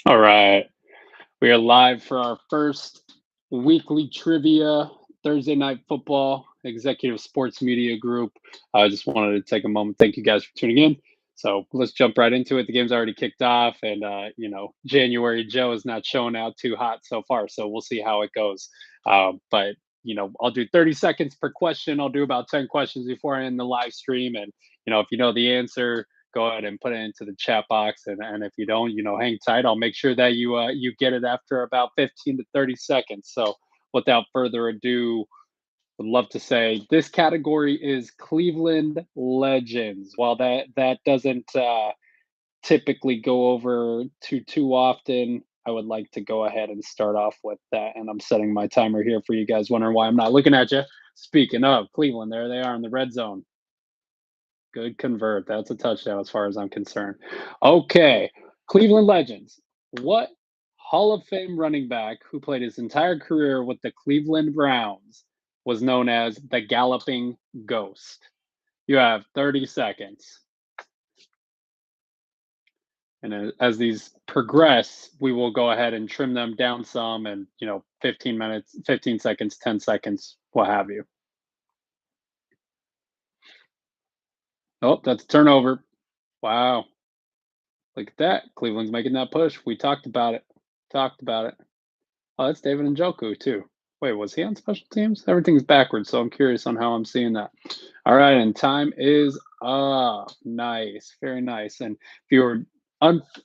All right. We are live for our first weekly trivia Thursday night football executive sports media group. I just wanted to take a moment. Thank you guys for tuning in. So let's jump right into it. The game's already kicked off, and January Joe is not showing out too hot so far. So we'll see how it goes. But I'll do 30 seconds per question. I'll do about 10 questions before I end the live stream, and if you know the answer, go ahead and put it into the chat box. And if you don't, hang tight. I'll make sure that you get it after about 15 to 30 seconds. So without further ado, would love to say this category is Cleveland legends. While that doesn't typically go over too often, I would like to go ahead and start off with that. And I'm setting my timer here for you guys wondering why I'm not looking at you. Speaking of Cleveland, there they are in the red zone. Good convert. That's a touchdown as far as I'm concerned. Okay. Cleveland Legends. What Hall of Fame running back who played his entire career with the Cleveland Browns was known as the Galloping Ghost? You have 30 seconds. And as these progress, we will go ahead and trim them down some and, 15 minutes, 15 seconds, 10 seconds, what have you. Oh, that's a turnover. Wow. Look at that. Cleveland's making that push. We talked about it. Talked about it. Oh, that's David Njoku too. Wait, was he on special teams? Everything's backwards, so I'm curious on how I'm seeing that. All right, and time is up. Nice, very nice. And if you were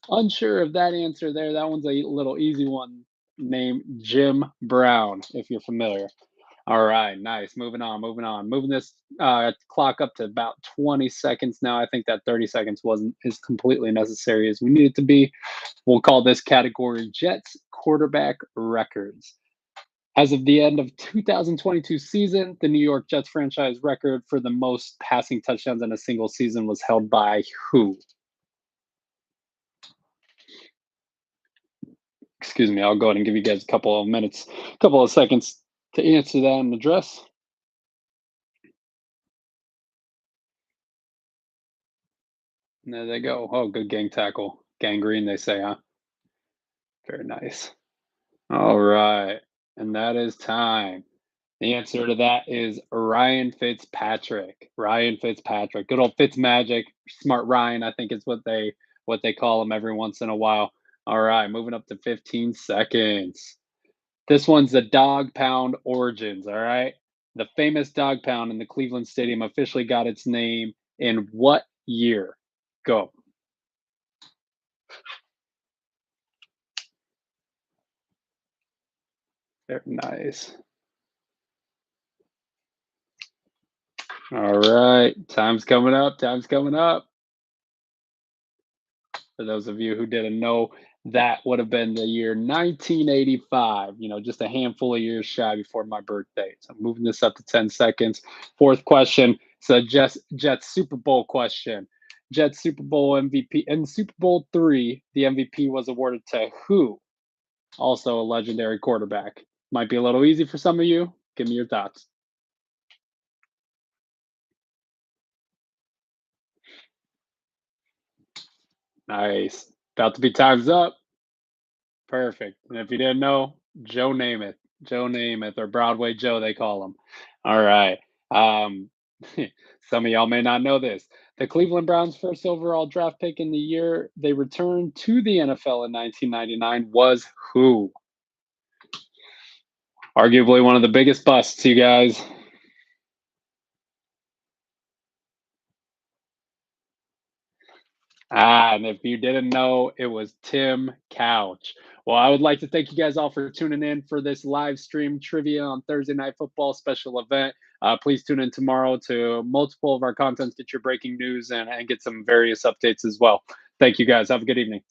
unsure of that answer there, that one's a little easy one named Jim Brown, if you're familiar. All right, nice. Moving on, moving on. Moving this clock up to about 20 seconds now. I think that 30 seconds wasn't as completely necessary as we need it to be. We'll call this category Jets quarterback records. As of the end of 2022 season, the New York Jets franchise record for the most passing touchdowns in a single season was held by who? Excuse me, I'll go ahead and give you guys a couple of minutes, a couple of seconds to answer that and address. And there they go. Oh, good gang tackle. Gangrene, they say, huh? Very nice. All right. And that is time. The answer to that is Ryan Fitzpatrick. Ryan Fitzpatrick. Good old Fitzmagic. Smart Ryan, I think is what they call him every once in a while. All right, moving up to 15 seconds. This one's the dog pound origins, all right? The famous dog pound in the Cleveland Stadium officially got its name in what year? Go. Very nice. All right, time's coming up. Time's coming up. For those of you who didn't know, that would have been the year 1985, just a handful of years shy before my birthday. So I'm moving this up to 10 seconds. Fourth question. So Jets Super Bowl question. Jets Super Bowl MVP. In Super Bowl III, the MVP was awarded to who? Also a legendary quarterback. Might be a little easy for some of you. Give me your thoughts. Nice. About to be time's up. Perfect. And if you didn't know, Joe Namath. Joe Namath, or Broadway Joe, they call him. All right. Um, some of y'all may not know this. The Cleveland Browns' first overall draft pick in the year they returned to the NFL in 1999 was who? Arguably one of the biggest busts, you guys. And if you didn't know, it was Tim Couch. Well, I would like to thank you guys all for tuning in for this live stream trivia on Thursday Night Football special event. Please tune in tomorrow to multiple of our contents, get your breaking news, and get some various updates as well. Thank you guys. Have a good evening.